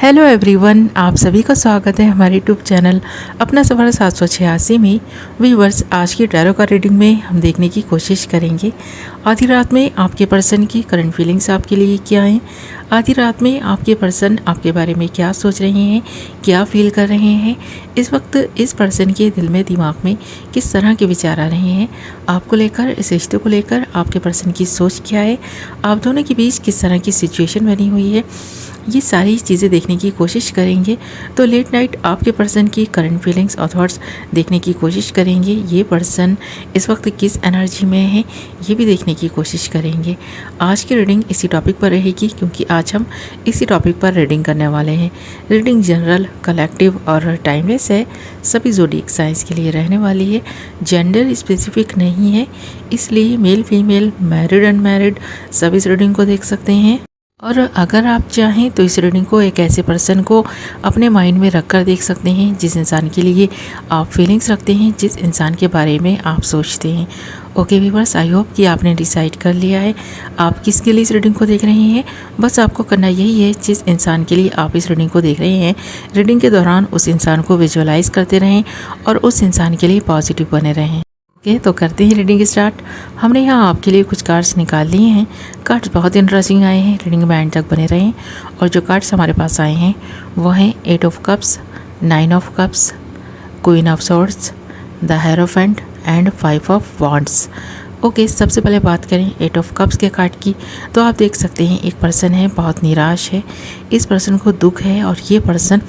Hello everyone, आप सभी का स्वागत है हमारे यूट्यूब चैनल अपना सफ़र 786 में। व्यूअर्स, आज की टैरो का रीडिंग में हम देखने की कोशिश करेंगे आधी रात में आपके पर्सन की करंट फीलिंग्स आपके लिए क्या हैं। आधी रात में आपके पर्सन आपके बारे में क्या सोच रहे हैं, क्या फील कर रहे हैं, इस वक्त इस पर्सन के दिल में दिमाग में किस तरह के विचार आ रहे हैं आपको लेकर, इस रिश्ते को लेकर आपके पर्सन की सोच क्या है, आप दोनों के बीच किस तरह की सिचुएशन बनी हुई है, ये सारी चीज़ें देखने की कोशिश करेंगे। तो लेट नाइट आपके पर्सन की करंट फीलिंग्स और थॉट्स देखने की कोशिश करेंगे। ये पर्सन इस वक्त किस एनर्जी में है ये भी देखने की कोशिश करेंगे। आज की रीडिंग इसी टॉपिक पर रहेगी क्योंकि आज हम इसी टॉपिक पर रीडिंग करने वाले हैं। रीडिंग जनरल, कलेक्टिव और टाइमलेस है, सभी ज़ोडिएक साइंस के लिए रहने वाली है, जेंडर स्पेसिफिक नहीं है, इसलिए मेल फीमेल, मैरिड अनमैरिड सभी इस रीडिंग को देख सकते हैं। और अगर आप चाहें तो इस रीडिंग को एक ऐसे पर्सन को अपने माइंड में रख कर देख सकते हैं जिस इंसान के लिए आप फीलिंग्स रखते हैं, जिस इंसान के बारे में आप सोचते हैं। ओके व्यूअर्स, आई होप कि आपने डिसाइड कर लिया है आप किसके लिए इस रीडिंग को देख रहे हैं। बस आपको करना यही है, जिस इंसान के लिए आप इस रीडिंग को देख रहे हैं, रीडिंग के दौरान उस इंसान को विजुअलाइज करते रहें और उस इंसान के लिए पॉजिटिव बने रहें। ओके, तो करते हैं रीडिंग स्टार्ट। हमने यहाँ आपके लिए कुछ कार्ड्स निकाल लिए हैं। कार्ड्स बहुत इंटरेस्टिंग आए हैं, रीडिंग में एंड तक बने रहें। और जो कार्ड्स हमारे पास आए हैं वो हैं 8 of cups, 9 of cups, queen of swords, the hierophant and 5 of wands. Okay, सबसे पहले बात करें 8 ऑफ कप्स के कार्ड की, तो आप देख सकते हैं एक पर्सन है बहुत निराश है, इस पर्सन को दुख है और ये पर्सन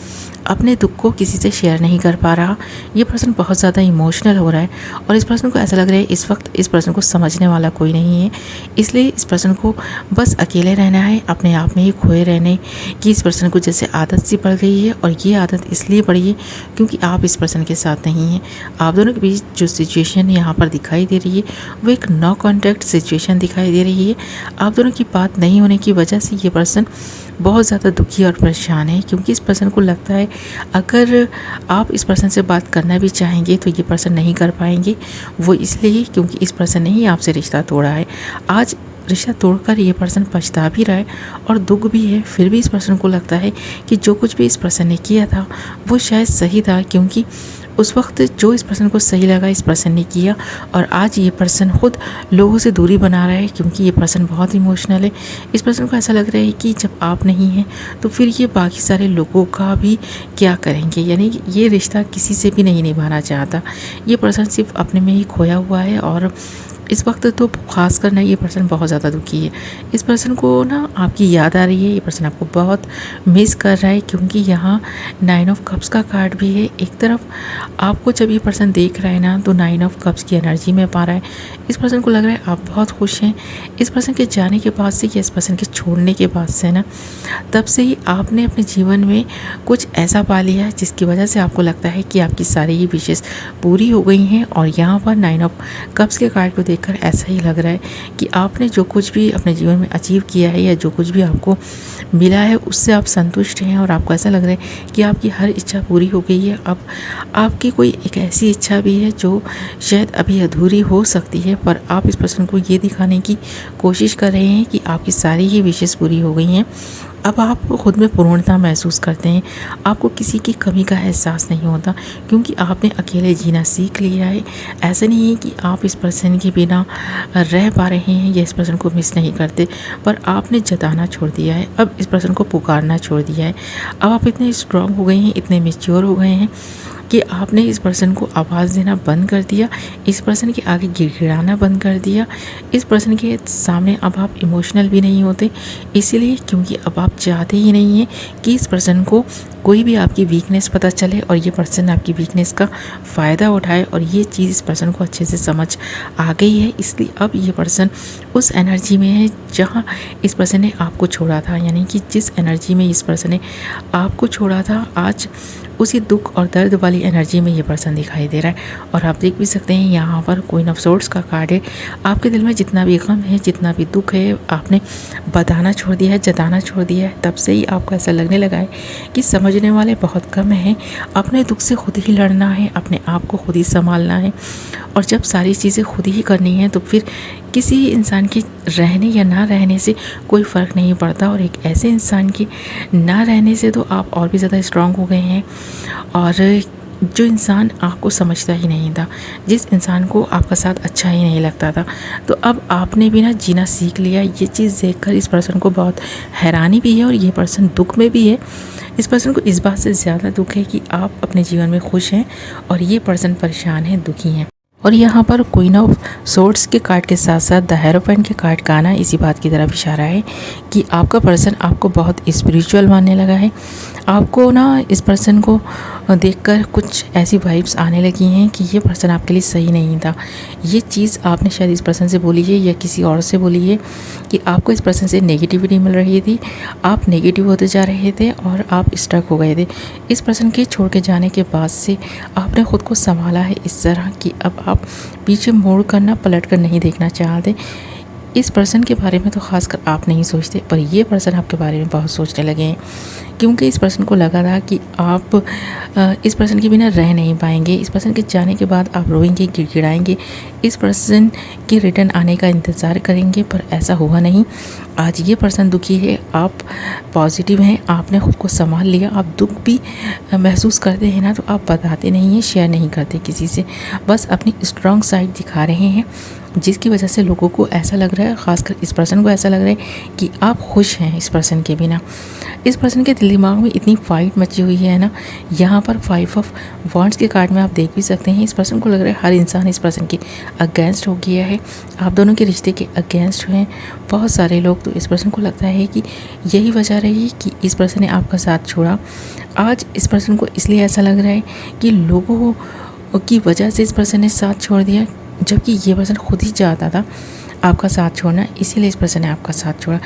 अपने दुख को किसी से शेयर नहीं कर पा रहा। ये पर्सन बहुत ज़्यादा इमोशनल हो रहा है और इस पर्सन को ऐसा लग रहा है इस वक्त इस पर्सन को समझने वाला कोई नहीं है, इसलिए इस पर्सन को बस अकेले रहना है, अपने आप में ही खोए रहने की इस पर्सन को जैसे आदत सी पड़ गई है। और ये आदत इसलिए पड़ी है क्योंकि आप इस पर्सन के साथ नहीं हैं। आप दोनों के बीच जो सिचुएशन यहाँ पर दिखाई दे रही है वो एक नो कॉन्टैक्ट सिचुएशन दिखाई दे रही है। आप दोनों की बात नहीं होने की वजह से ये पर्सन बहुत ज़्यादा दुखी और परेशान है क्योंकि इस पर्सन को लगता है अगर आप इस पर्सन से बात करना भी चाहेंगे तो ये पर्सन नहीं कर पाएंगे। वो इसलिए क्योंकि इस पर्सन ने ही आपसे रिश्ता तोड़ा है। आज रिश्ता तोड़कर ये पर्सन पछता भी रहा है और दुख भी है, फिर भी इस पर्सन को लगता है कि जो कुछ भी इस पर्सन ने किया था वो शायद सही था, क्योंकि उस वक्त जो इस पर्सन को सही लगा इस पर्सन ने किया। और आज ये पर्सन खुद लोगों से दूरी बना रहा है क्योंकि ये पर्सन बहुत इमोशनल है। इस पर्सन को ऐसा लग रहा है कि जब आप नहीं हैं तो फिर ये बाकी सारे लोगों का भी क्या करेंगे, यानी ये रिश्ता किसी से भी नहीं निभाना चाहता। ये पर्सन सिर्फ अपने में ही खोया हुआ है और इस वक्त तो खास कर ना ये पर्सन बहुत ज़्यादा दुखी है। इस पर्सन को ना आपकी याद आ रही है, ये पर्सन आपको बहुत मिस कर रहा है क्योंकि यहाँ 9 ऑफ कप्स का कार्ड भी है। एक तरफ आपको जब ये पर्सन देख रहा है ना तो 9 ऑफ कप्स की एनर्जी में पा रहा है। इस पर्सन को लग रहा है आप बहुत खुश हैं। इस पर्सन के जाने के बाद से या इस पर्सन के छोड़ने के बाद से ना तब से ही आपने अपने जीवन में कुछ ऐसा पा लिया है जिसकी वजह से आपको लगता है कि आपकी सारी ही विशेष पूरी हो गई हैं। और यहाँ पर 9 ऑफ कप्स के कार्ड को देखकर ऐसा ही लग रहा है कि आपने जो कुछ भी अपने जीवन में अचीव किया है या जो कुछ भी आपको मिला है उससे आप संतुष्ट हैं और आपको ऐसा लग रहा है कि आपकी हर इच्छा पूरी हो गई है। अब आपकी कोई एक ऐसी इच्छा भी है जो शायद अभी अधूरी हो सकती है, पर आप इस पर्सन को ये दिखाने की कोशिश कर रहे हैं कि आपकी सारी ही विशेष पूरी हो गई हैं। अब आप खुद में पूर्णता महसूस करते हैं, आपको किसी की कमी का एहसास नहीं होता क्योंकि आपने अकेले जीना सीख लिया है। ऐसा नहीं है कि आप इस पर्सन के बिना रह पा रहे हैं या इस पर्सन को मिस नहीं करते, पर आपने जताना छोड़ दिया है, अब इस पर्सन को पुकारना छोड़ दिया है। अब आप इतने स्ट्रांग हो गए हैं, इतने मैच्योर हो गए हैं कि आपने इस पर्सन को आवाज़ देना बंद कर दिया, इस पर्सन के आगे गिड़गिड़ाना बंद कर दिया। इस पर्सन के सामने अब आप इमोशनल भी नहीं होते, इसीलिए क्योंकि अब आप चाहते ही नहीं हैं कि इस पर्सन को कोई भी आपकी वीकनेस पता चले और ये पर्सन आपकी वीकनेस का फ़ायदा उठाए। और ये चीज़ इस पर्सन को अच्छे से समझ आ गई है, इसलिए अब ये पर्सन उस एनर्जी में है जहाँ इस पर्सन ने आपको छोड़ा था, यानी कि जिस एनर्जी में इस पर्सन ने आपको छोड़ा था आज उसी दुख और दर्द वाली एनर्जी में ये पर्सन दिखाई दे रहा है। और आप देख भी सकते हैं यहाँ पर क्वीन ऑफ सोर्ड्स का कार्ड है। आपके दिल में जितना भी गम है, जितना भी दुख है, आपने बताना छोड़ दिया है, जताना छोड़ दिया है। तब से ही आपको ऐसा लगने लगा है कि समझ समझने वाले बहुत कम हैं। अपने दुख से खुद ही लड़ना है, अपने आप को खुद ही संभालना है, और जब सारी चीज़ें खुद ही करनी है तो फिर किसी इंसान के रहने या ना रहने से कोई फ़र्क नहीं पड़ता। और एक ऐसे इंसान के ना रहने से तो आप और भी ज़्यादा स्ट्रांग हो गए हैं। और जो इंसान आपको समझता ही नहीं था, जिस इंसान को आपका साथ अच्छा ही नहीं लगता था, तो अब आपने भी ना जीना सीख लिया। ये चीज़ देखकर इस पर्सन को बहुत हैरानी भी है और ये पर्सन दुख में भी है। इस पर्सन को इस बात से ज़्यादा दुख है कि आप अपने जीवन में खुश हैं और ये पर्सन परेशान है, दुखी हैं। और यहाँ पर क्वीन ऑफ सोर्ड्स के कार्ड के साथ साथ द हेरोफेंट के कार्ड का आना इसी बात की तरफ इशारा है कि आपका पर्सन आपको बहुत स्पिरिचुअल मानने लगा है। आपको ना इस पर्सन को देखकर कुछ ऐसी वाइब्स आने लगी हैं कि ये पर्सन आपके लिए सही नहीं था। ये चीज़ आपने शायद इस पर्सन से बोली है या किसी और से बोली है कि आपको इस पर्सन से नेगेटिविटी मिल रही थी, आप नेगेटिव होते जा रहे थे और आप स्टक हो गए थे। इस पर्सन के छोड़ के जाने के बाद से आपने ख़ुद को संभाला है इस तरह कि अब आप पीछे मोड़ कर ना पलट कर नहीं देखना चाहते। इस पर्सन के बारे में तो ख़ासकर आप नहीं सोचते, पर ये पर्सन आपके बारे में बहुत सोचने लगे हैं, क्योंकि इस पर्सन को लगा था कि आप इस पर्सन के बिना रह नहीं पाएंगे। इस पर्सन के जाने के बाद आप रोएंगे, गिड़गिड़ाएंगे, इस पर्सन के रिटर्न आने का इंतज़ार करेंगे, पर ऐसा हुआ नहीं। आज ये पर्सन दुखी है, आप पॉजिटिव हैं, आपने ख़ुद को संभाल लिया। आप दुख भी महसूस करते हैं ना, तो आप बताते नहीं हैं, शेयर नहीं करते किसी से, बस अपनी स्ट्रॉन्ग साइड दिखा रहे हैं, जिसकी वजह से लोगों को ऐसा लग रहा है, ख़ासकर इस पर्सन को ऐसा लग रहा है कि आप खुश हैं इस पर्सन के बिना। इस पर्सन के दिमाग में इतनी फाइट मची हुई है ना। यहाँ पर 5 ऑफ वॉन्ड्स के कार्ड में आप देख भी सकते हैं, इस पर्सन को लग रहा है हर इंसान इस पर्सन के अगेंस्ट हो गया है, आप दोनों के रिश्ते के अगेंस्ट हैं बहुत सारे लोग। तो इस पर्सन को लगता है कि यही वजह रही कि इस पर्सन ने आपका साथ छोड़ा। आज इस पर्सन को इसलिए ऐसा लग रहा है कि लोगों की वजह से इस पर्सन ने साथ छोड़ दिया, जबकि ये पर्सन खुद ही चाहता था आपका साथ छोड़ना, इसीलिए इस पर्सन ने आपका साथ छोड़ा।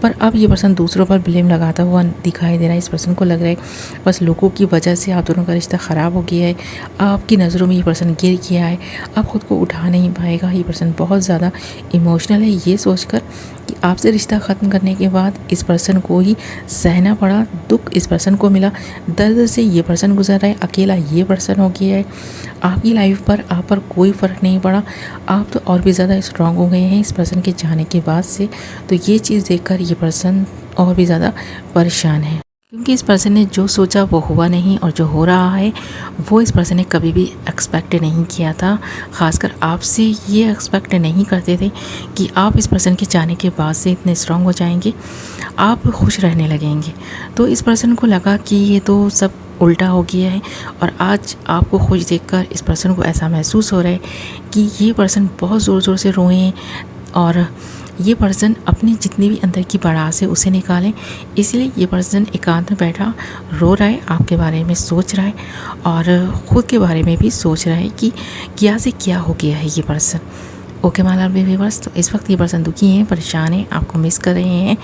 पर अब ये पर्सन दूसरों पर ब्लेम लगाता हुआ दिखाई दे रहा है। इस पर्सन को लग रहा है बस लोगों की वजह से आप दोनों का रिश्ता ख़राब हो गया है, आपकी नज़रों में ये पर्सन गिर गया है, अब ख़ुद को उठा नहीं पाएगा। ये पर्सन बहुत ज़्यादा इमोशनल है, ये सोचकर कि आपसे रिश्ता ख़त्म करने के बाद इस पर्सन को ही सहना पड़ा, दुख इस पर्सन को मिला, दर्द से ये पर्सन गुजर रहा है, अकेला ये पर्सन हो गया है। आपकी लाइफ पर आप पर कोई फ़र्क नहीं पड़ा, आप तो और भी ज़्यादा स्ट्रांग हो गए हैं इस पर्सन के जाने के बाद से। तो ये चीज़ देखकर ये पर्सन और भी ज़्यादा परेशान है, क्योंकि इस पर्सन ने जो सोचा वो हुआ नहीं, और जो हो रहा है वो इस पर्सन ने कभी भी एक्सपेक्ट नहीं किया था। ख़ासकर आपसे ये एक्सपेक्ट नहीं करते थे कि आप इस पर्सन के जाने के बाद से इतने स्ट्रांग हो जाएंगे, आप खुश रहने लगेंगे। तो इस पर्सन को लगा कि ये तो सब उल्टा हो गया है, और आज आपको खुश देखकर इस पर्सन को ऐसा महसूस हो रहा है कि ये पर्सन बहुत ज़ोर ज़ोर से रोएं और ये पर्सन अपनी जितनी भी अंदर की भड़ास है उसे निकालें। इसलिए ये पर्सन एकांत में बैठा रो रहा है, आपके बारे में सोच रहा है और ख़ुद के बारे में भी सोच रहा है कि क्या से क्या हो गया है ये person. Okay my lovely viewers, तो इस वक्त ये पर्सन दुखी हैं, परेशान हैं, आपको मिस कर रहे हैं,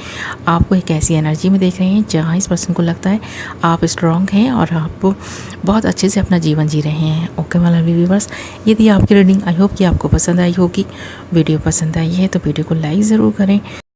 आपको एक ऐसी एनर्जी में देख रहे हैं जहाँ इस पर्सन को लगता है आप स्ट्रांग हैं और आप बहुत अच्छे से अपना जीवन जी रहे हैं। ओके माय लवली व्यूअर्स, यदि आपकी रीडिंग आई होप कि आपको पसंद आई होगी, वीडियो पसंद आई है तो वीडियो को लाइक ज़रूर करें।